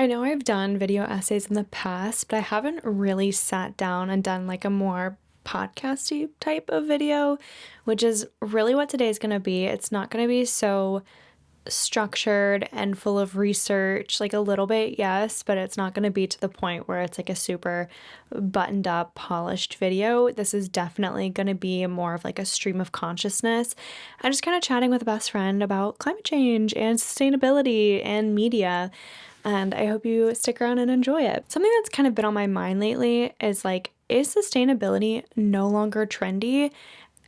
I know I've done video essays in the past, but I haven't really sat down and done like a more podcasty type of video, which is really what today's going to be. It's not going to be so structured and full of research, like a little bit, yes, but it's not going to be to the point where it's like a super buttoned up, polished video. This is definitely going to be more of like a stream of consciousness. I'm just kind of chatting with a best friend about climate change and sustainability and media. And I hope you stick around and enjoy it. Something that's kind of been on my mind lately is like, is sustainability no longer trendy?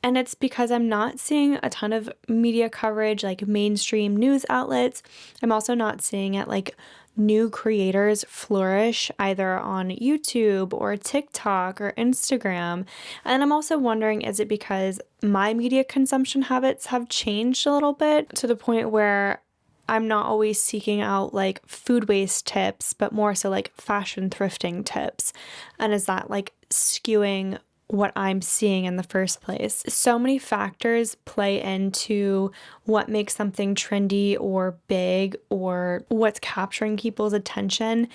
And it's because I'm not seeing a ton of media coverage, like mainstream news outlets. I'm also not seeing it like new creators flourish either on YouTube or TikTok or Instagram. And I'm also wondering, is it because my media consumption habits have changed a little bit to the point where I'm not always seeking out like food waste tips, but more so like fashion thrifting tips? And is that like skewing what I'm seeing in the first place? So many factors play into what makes something trendy or big or what's capturing people's attention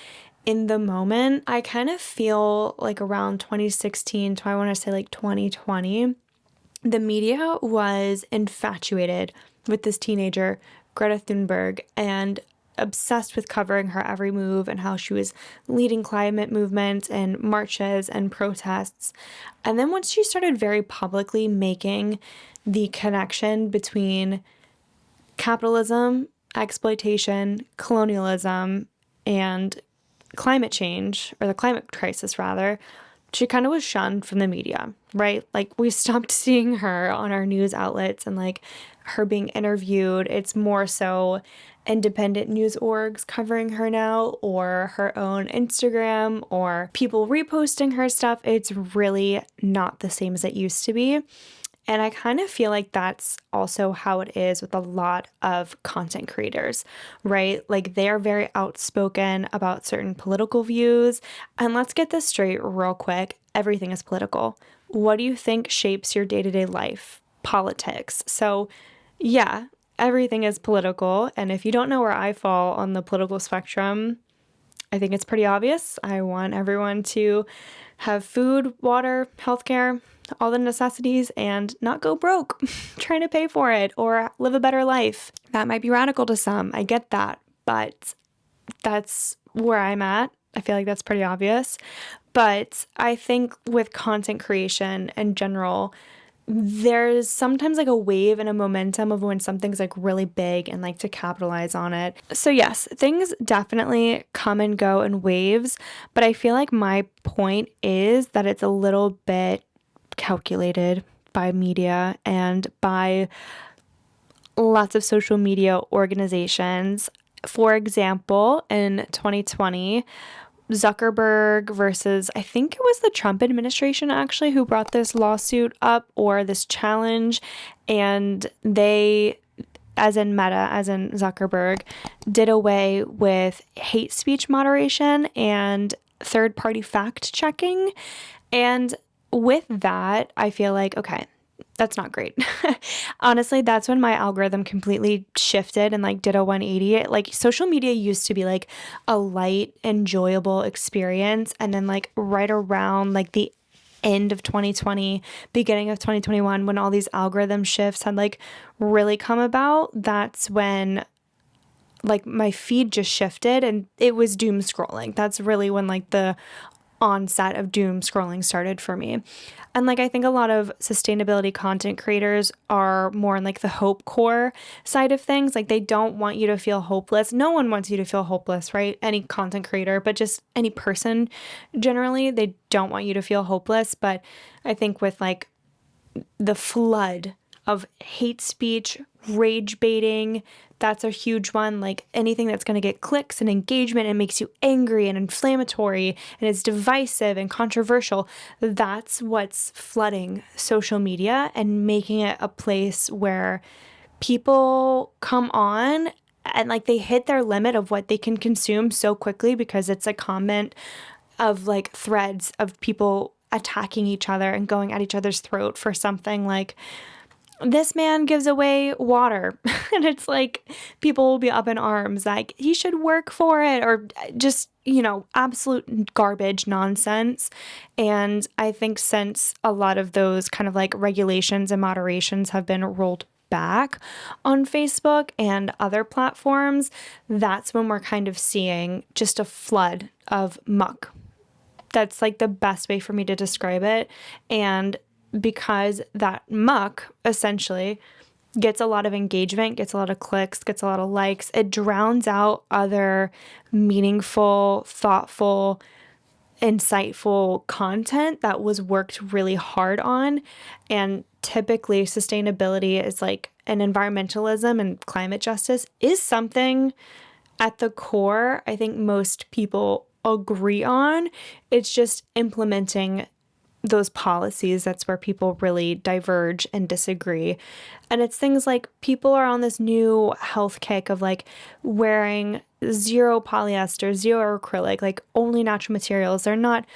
in the moment. I kind of feel like around 2016 to I want to say like 2020, the media was infatuated with this teenager, Greta Thunberg, and obsessed with covering her every move and how she was leading climate movements and marches and protests. And then once she started very publicly making the connection between capitalism, exploitation, colonialism, and climate change, or the climate crisis rather, she kind of was shunned from the media, right? Like we stopped seeing her on our news outlets and like her being interviewed. It's more so independent news orgs covering her now, or her own Instagram, or people reposting her stuff. It's really not the same as it used to be. And I kind of feel like that's also how it is with a lot of content creators, right? Like they're very outspoken about certain political views. And let's get this straight real quick. Everything is political. What do you think shapes your day-to-day life? Politics. So yeah, everything is political. And if you don't know where I fall on the political spectrum, I think it's pretty obvious. I want everyone to have food, water, healthcare, all the necessities, and not go broke trying to pay for it or live a better life. That might be radical to some. I get that, but that's where I'm at. I feel like that's pretty obvious. But I think with content creation in general, there's sometimes like a wave and a momentum of when something's like really big and like to capitalize on it. So yes, things definitely come and go in waves, but I feel like my point is that it's a little bit calculated by media and by lots of social media organizations. For example, in 2020, Zuckerberg versus, I think it was the Trump administration actually, who brought this lawsuit up or this challenge, and they, as in Meta, as in Zuckerberg, did away with hate speech moderation and third-party fact-checking. And with that, I feel like, okay, that's not great. Honestly, that's when my algorithm completely shifted and like did a 180. Like social media used to be like a light, enjoyable experience. And then like right around like the end of 2020, beginning of 2021, when all these algorithm shifts had like really come about, that's when like my feed just shifted and it was doom scrolling. That's really when like the onset of doom scrolling started for me. And like I think a lot of sustainability content creators are more in like the hope core side of things. Like they don't want you to feel hopeless. No one wants you to feel hopeless, right? Any content creator, but just any person generally, they don't want you to feel hopeless. But I think with like the flood of hate speech, rage baiting, that's a huge one. Like anything that's going to get clicks and engagement and makes you angry and inflammatory and is divisive and controversial, that's what's flooding social media and making it a place where people come on and like they hit their limit of what they can consume so quickly because it's a comment of like threads of people attacking each other and going at each other's throat for something like this man gives away water. And it's like people will be up in arms, like he should work for it, or just, absolute garbage nonsense. And I think since a lot of those kind of like regulations and moderations have been rolled back on Facebook and other platforms, that's when we're kind of seeing just a flood of muck. That's like the best way for me to describe it. And because that muck essentially gets a lot of engagement, gets a lot of clicks, gets a lot of likes, it drowns out other meaningful, thoughtful, insightful content that was worked really hard on. And typically sustainability is like, and environmentalism and climate justice is something at the core I think most people agree on. It's just implementing those policies that's where people really diverge and disagree. And it's things like people are on this new health kick of like wearing zero polyester, zero acrylic, like only natural materials. They're not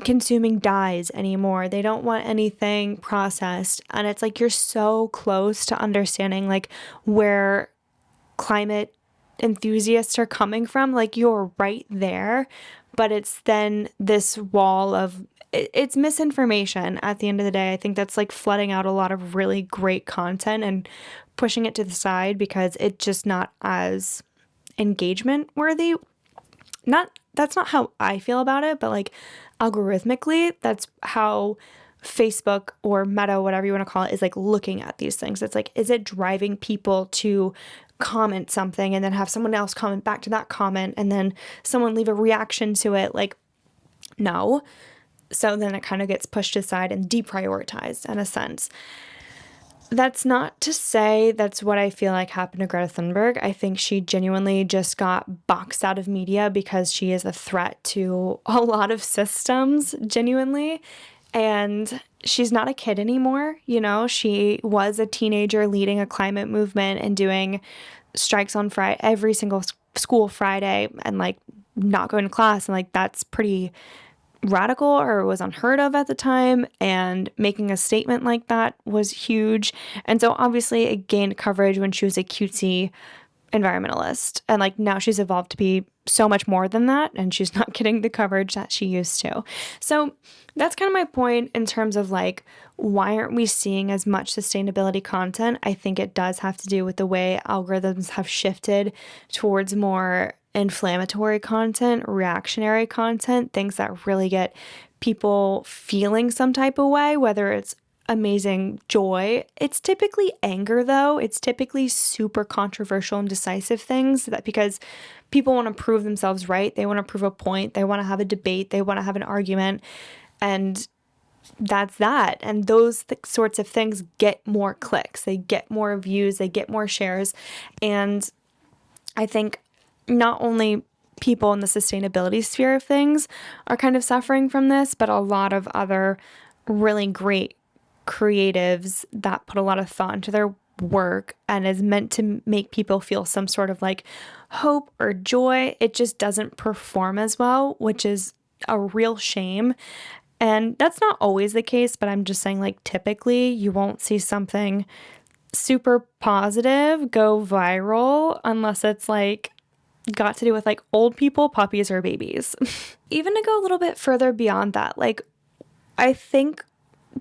consuming dyes anymore. They don't want anything processed. And it's like you're so close to understanding like where climate enthusiasts are coming from. Like you're right there, but it's then this wall of it's misinformation at the end of the day. I think that's like flooding out a lot of really great content and pushing it to the side because it's just not as engagement worthy. That's not how I feel about it, but like algorithmically, that's how Facebook or Meta, whatever you want to call it, is like looking at these things. It's like, is it driving people to comment something and then have someone else comment back to that comment and then someone leave a reaction to it? Like, no. So then it kind of gets pushed aside and deprioritized in a sense. That's not to say that's what I feel like happened to Greta Thunberg. I think she genuinely just got boxed out of media because she is a threat to a lot of systems, genuinely. And she's not a kid anymore. She was a teenager leading a climate movement and doing strikes on Friday, every single school Friday, and like not going to class. And like, that's pretty radical, or was unheard of at the time, and making a statement like that was huge. And so obviously it gained coverage when she was a cutesy environmentalist, and like now she's evolved to be so much more than that, and she's not getting the coverage that she used to. So that's kind of my point in terms of like, why aren't we seeing as much sustainability content? I think it does have to do with the way algorithms have shifted towards more inflammatory content, reactionary content, things that really get people feeling some type of way, whether it's amazing joy. It's typically anger, though. It's typically super controversial and decisive things, that because people want to prove themselves right. They want to prove a point. They want to have a debate. They want to have an argument. And that's that. And those sorts of things get more clicks. They get more views. They get more shares. And I think not only people in the sustainability sphere of things are kind of suffering from this, but a lot of other really great creatives that put a lot of thought into their work and is meant to make people feel some sort of like hope or joy. It just doesn't perform as well, which is a real shame. And that's not always the case, but I'm just saying, like, typically you won't see something super positive go viral unless it's like got to do with like old people, puppies, or babies. Even to go a little bit further beyond that, like, I think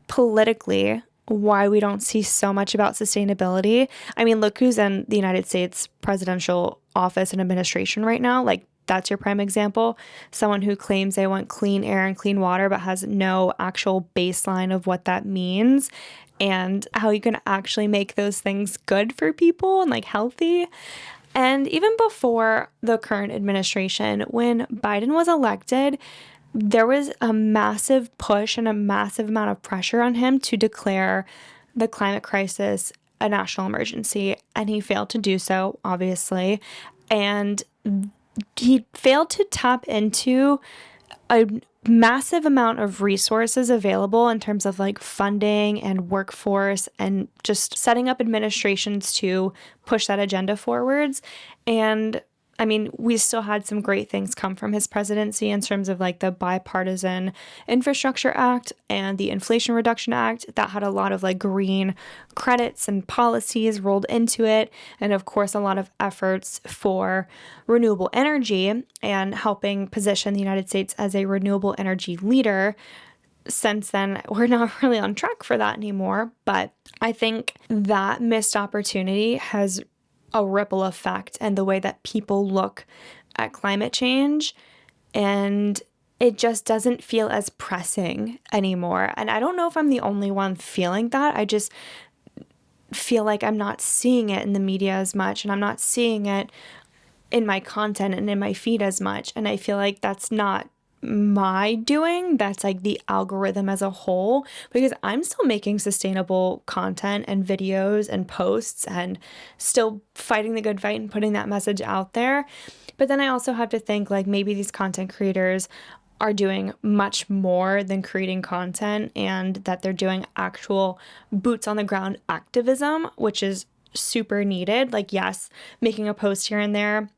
politically why we don't see so much about sustainability. I mean, look who's in the United States presidential office and administration right now. Like, that's your prime example. Someone who claims they want clean air and clean water, but has no actual baseline of what that means and how you can actually make those things good for people and like healthy. And even before the current administration, when Biden was elected, there was a massive push and a massive amount of pressure on him to declare the climate crisis a national emergency. And he failed to do so, obviously. And he failed to tap into a massive amount of resources available in terms of like funding and workforce and just setting up administrations to push that agenda forwards. And I mean, we still had some great things come from his presidency in terms of like the bipartisan infrastructure act and the Inflation Reduction Act that had a lot of like green credits and policies rolled into it. And of course, a lot of efforts for renewable energy and helping position the United States as a renewable energy leader. Since then, we're not really on track for that anymore. But I think that missed opportunity has a ripple effect and the way that people look at climate change, and it just doesn't feel as pressing anymore. And I don't know if I'm the only one feeling that. I just feel like I'm not seeing it in the media as much, and I'm not seeing it in my content and in my feed as much. And I feel like that's not my doing, that's like the algorithm as a whole, because I'm still making sustainable content and videos and posts and still fighting the good fight and putting that message out there. But then I also have to think like maybe these content creators are doing much more than creating content, and that they're doing actual boots on the ground activism, which is super needed. Like, yes, making a post here and there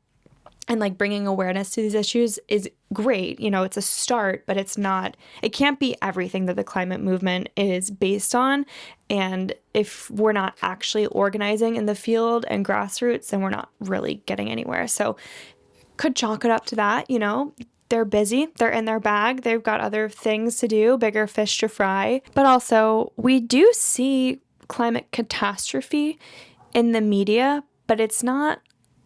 and like bringing awareness to these issues is great. You know, it's a start, but it can't be everything that the climate movement is based on. And if we're not actually organizing in the field and grassroots, then we're not really getting anywhere. So could chalk it up to that. You know, they're busy, they're in their bag, they've got other things to do, bigger fish to fry. But also, we do see climate catastrophe in the media, but it's not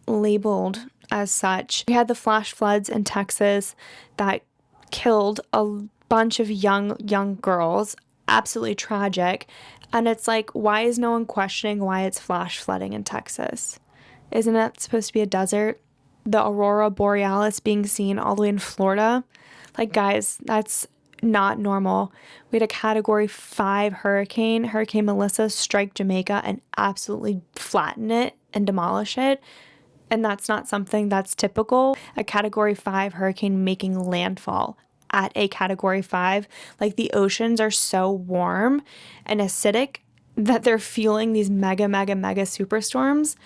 labeled as such. We had the flash floods in Texas that killed a bunch of young girls. Absolutely tragic. And it's like, why is no one questioning why it's flash flooding in Texas? Isn't that supposed to be a desert? The aurora borealis being seen all the way in Florida? Like, guys, that's not normal. We had a Category 5 hurricane, Hurricane Melissa, strike Jamaica and absolutely flatten it and demolish it. And that's not something that's typical. A Category 5 hurricane making landfall at a Category 5. Like, the oceans are so warm and acidic that they're fueling these mega superstorms.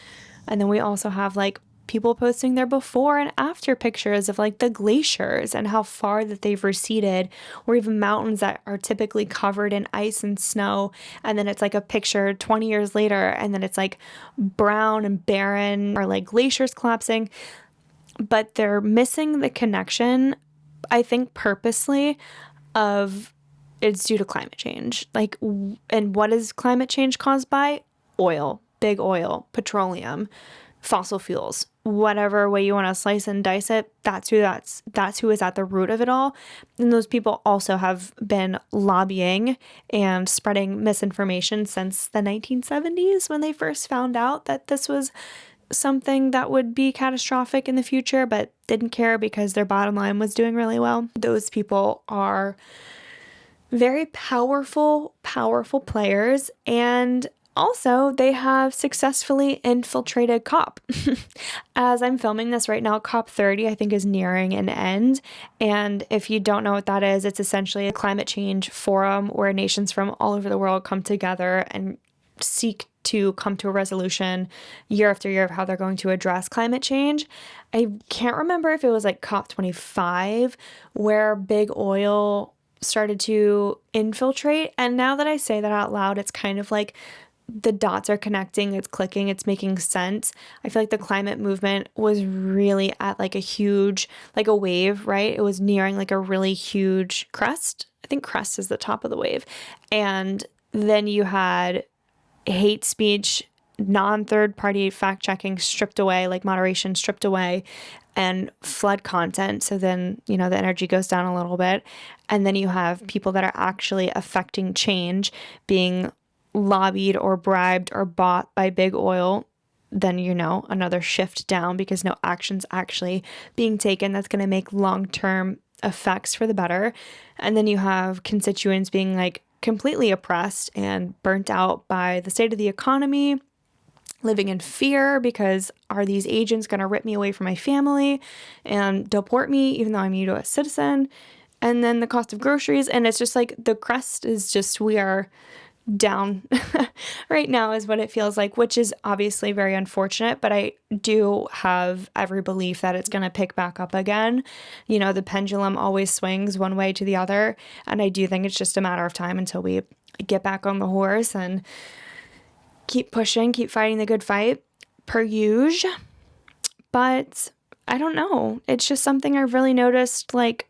And then we also have like people posting their before and after pictures of like the glaciers and how far that they've receded, or even mountains that are typically covered in ice and snow. And then it's like a picture 20 years later, and then it's like brown and barren, or like glaciers collapsing. But they're missing the connection, I think purposely, of it's due to climate change. Like, and what is climate change caused by? Oil, big oil, petroleum, fossil fuels, whatever way you want to slice and dice it, that's who is at the root of it all. And those people also have been lobbying and spreading misinformation since the 1970s, when they first found out that this was something that would be catastrophic in the future, but didn't care because their bottom line was doing really well. Those people are very powerful players, and also, they have successfully infiltrated COP. As I'm filming this right now, COP 30, I think, is nearing an end. And if you don't know what that is, it's essentially a climate change forum where nations from all over the world come together and seek to come to a resolution year after year of how they're going to address climate change. I can't remember if it was like COP 25 where big oil started to infiltrate. And now that I say that out loud, it's kind of like the dots are connecting, it's clicking, it's making sense. I feel like the climate movement was really at like a huge, like a wave, right? It was nearing like a really huge crest. I think crest is the top of the wave. And then you had hate speech, non-third party fact checking stripped away, like moderation stripped away, and flood content. So then, you know, the energy goes down a little bit. And then you have people that are actually affecting change being lobbied or bribed or bought by big oil. Then, you know, another shift down because no action's actually being taken that's going to make long-term effects for the better. And then you have constituents being like completely oppressed and burnt out by the state of the economy, living in fear because are these agents going to rip me away from my family and deport me even though I'm a U.S. citizen? And then the cost of groceries. And it's just like the crest is just, we are down right now is what it feels like, which is obviously very unfortunate, but I do have every belief that it's going to pick back up again. You know, the pendulum always swings one way to the other, and I do think it's just a matter of time until we get back on the horse and keep pushing, keep fighting the good fight per usual. But I don't know. It's just something I've really noticed, like,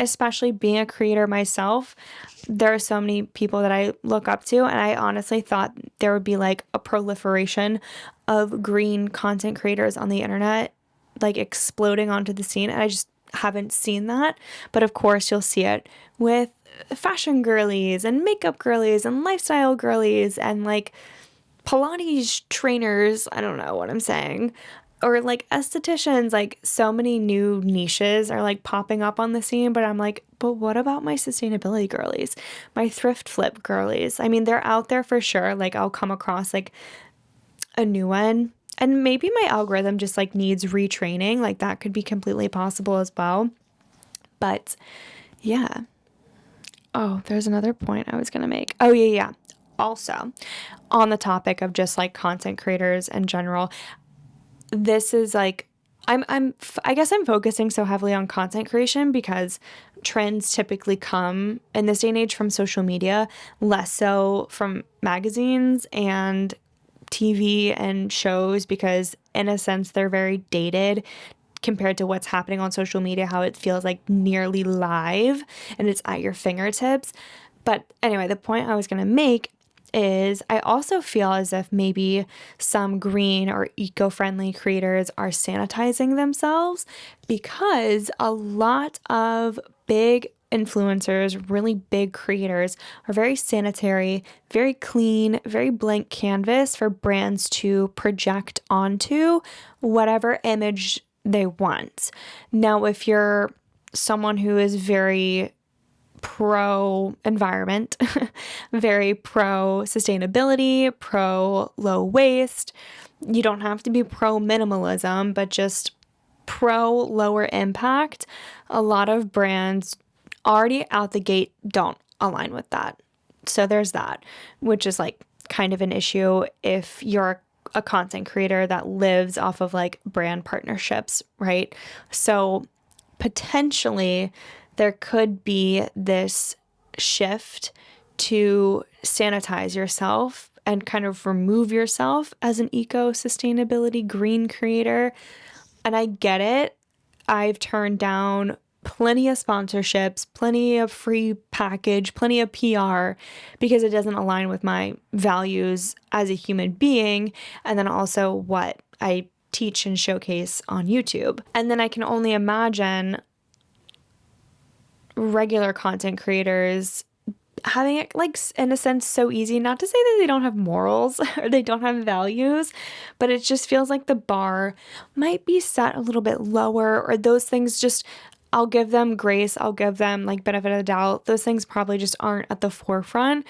especially being a creator myself. There are so many people that I look up to, and I honestly thought there would be like a proliferation of green content creators on the internet, like exploding onto the scene. And I just haven't seen that. But of course, you'll see it with fashion girlies and makeup girlies and lifestyle girlies and like Pilates trainers. I don't know what I'm saying. Or like estheticians, like so many new niches are like popping up on the scene, but I'm like, but what about my sustainability girlies, my thrift flip girlies? I mean, they're out there for sure. Like I'll come across like a new one, and maybe my algorithm just like needs retraining. Like that could be completely possible as well. But yeah. Oh, there's another point I was going to make. Oh, yeah. Also, on the topic of just like content creators in general, this is like I guess I'm focusing so heavily on content creation because trends typically come in this day and age from social media, less so from magazines and TV and shows, because in a sense they're very dated compared to what's happening on social media, how it feels like nearly live and it's at your fingertips. But anyway, the point I was going to make is I also feel as if maybe some green or eco-friendly creators are sanitizing themselves, because a lot of big influencers, really big creators, are very sanitary, very clean, very blank canvas for brands to project onto whatever image they want. Now, if you're someone who is very pro environment, very pro sustainability, pro low waste, you don't have to be pro minimalism, but just pro lower impact, a lot of brands already out the gate don't align with that. So there's that, which is like kind of an issue if you're a content creator that lives off of like brand partnerships, right? So potentially there could be this shift to sanitize yourself and kind of remove yourself as an eco-sustainability green creator. And I get it. I've turned down plenty of sponsorships, plenty of free package, plenty of PR, because it doesn't align with my values as a human being, and then also what I teach and showcase on YouTube. And then I can only imagine regular content creators having it like in a sense so easy, not to say that they don't have morals or they don't have values, but it just feels like the bar might be set a little bit lower, or those things just, I'll give them grace, I'll give them like benefit of the doubt. Those things probably just aren't at the forefront.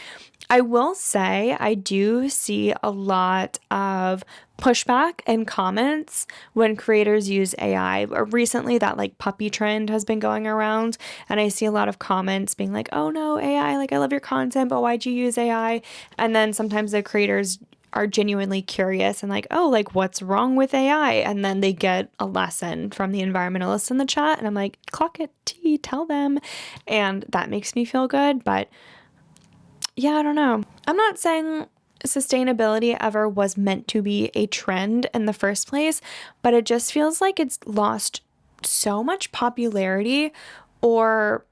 I will say I do see a lot of pushback and comments when creators use AI. Recently, that like puppy trend has been going around, and I see a lot of comments being like, oh no, AI, like I love your content, but why'd you use AI? And then sometimes the creators are genuinely curious and like, oh, like what's wrong with AI? And then they get a lesson from the environmentalists in the chat, and I'm like, clock it, T, tell them. And that makes me feel good. But yeah, I don't know. I'm not saying sustainability ever was meant to be a trend in the first place, but it just feels like it's lost so much popularity, or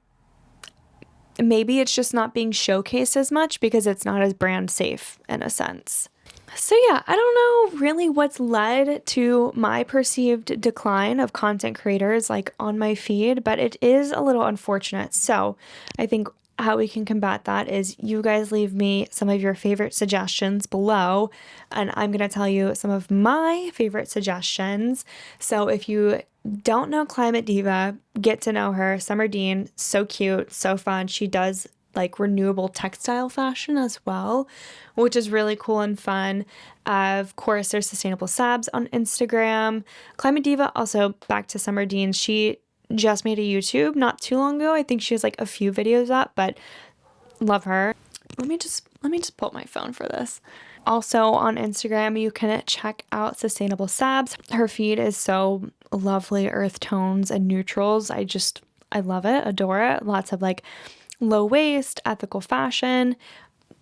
maybe it's just not being showcased as much because it's not as brand safe in a sense. So yeah, I don't know really what's led to my perceived decline of content creators like on my feed, but it is a little unfortunate. So I think how we can combat that is you guys leave me some of your favorite suggestions below, and I'm going to tell you some of my favorite suggestions. So if you don't know Climate Diva, get to know her. Summer Dean, so cute, so fun. She does like renewable textile fashion as well, which is really cool and fun. Of course, there's Sustainable Sabs on Instagram. Climate Diva, also back to Summer Dean, she just made a YouTube not too long ago. I think she has like a few videos up, but love her. let me just pull up my phone for this. Also on Instagram, you can check out Sustainable Sabs. Her feed is so lovely, earth tones and neutrals. I love it, adore it. Lots of like low waste, ethical fashion.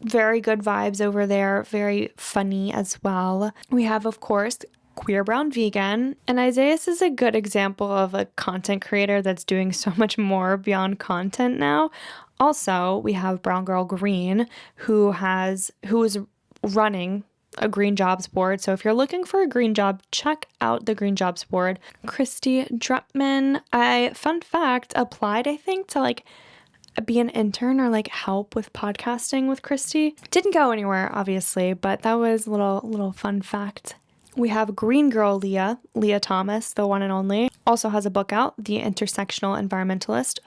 Very good vibes over there, very funny as well. We have, of course, Queer Brown Vegan, and Isaias is a good example of a content creator that's doing so much more beyond content now. Also, we have Brown Girl Green, who is running a green jobs board. So if you're looking for a green job, check out the green jobs board. Christy Drutman, fun fact, applied, I think, to like be an intern or like help with podcasting with Christy. Didn't go anywhere, obviously, but that was a little fun fact. We have Green Girl Leah Thomas, the one and only. Also has a book out, The Intersectional Environmentalist.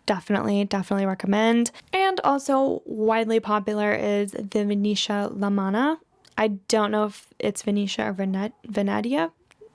Definitely recommend. And also widely popular is the Venetia Lamana. I don't know if it's Venetia or Venetia.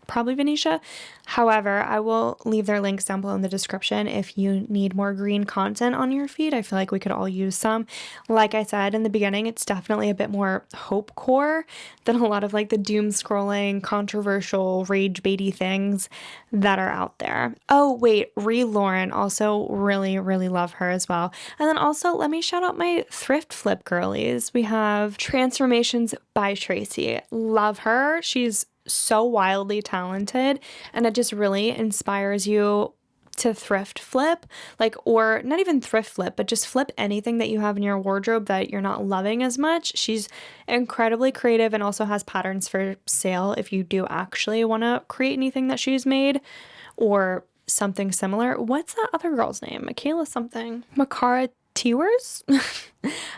Probably Venetia. However, I will leave their links down below in the description if you need more green content on your feed. I feel like we could all use some. Like I said in the beginning, it's definitely a bit more hope core than a lot of like the doom scrolling, controversial, rage baity things that are out there. Oh, wait, Lauren, also really love her as well. And then also let me shout out my thrift flip girlies. We have Transformations by Tracy. Love her. She's so wildly talented, and it just really inspires you to thrift flip, like, or not even thrift flip, but just flip anything that you have in your wardrobe that you're not loving as much. She's incredibly creative and also has patterns for sale if you do actually want to create anything that she's made or something similar. What's that other girl's name? Michaela something. Makara Tewers?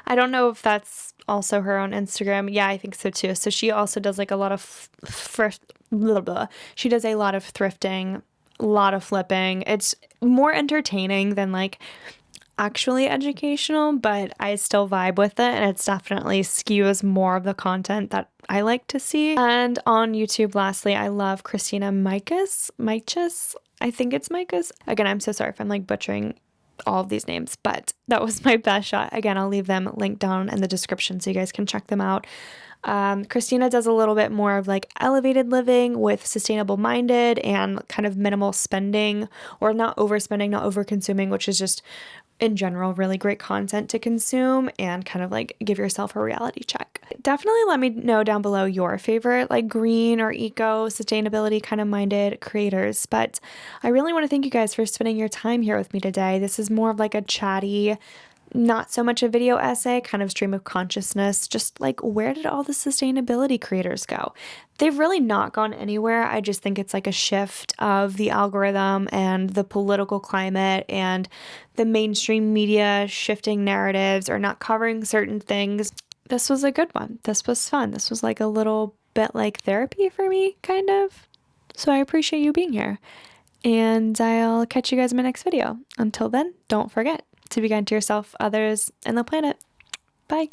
I don't know if that's also her on Instagram. Yeah, I think so too. So she also does like a lot of she does a lot of thrifting, a lot of flipping. It's more entertaining than like actually educational, but I still vibe with it, and it's definitely skews more of the content that I like to see. And on YouTube, lastly, I love Christina Mikas. I think it's Mikas. Again, I'm so sorry if I'm like butchering all of these names, but that was my best shot. Again, I'll leave them linked down in the description so you guys can check them out. Christina does a little bit more of like elevated living with sustainable minded and kind of minimal spending, or not overspending, not over consuming, which is just in general really great content to consume and kind of like give yourself a reality check. Definitely let me know down below your favorite like green or eco sustainability kind of minded creators. But I really want to thank you guys for spending your time here with me today. This is more of like a chatty, not so much a video essay, kind of stream of consciousness, just like where did all the sustainability creators go? They've really not gone anywhere. I just think it's like a shift of the algorithm and the political climate and the mainstream media shifting narratives or not covering certain things. This was a good one. This was fun. This was like a little bit like therapy for me, kind of. So I appreciate you being here. And I'll catch you guys in my next video. Until then, don't forget to be kind to yourself, others, and the planet. Bye.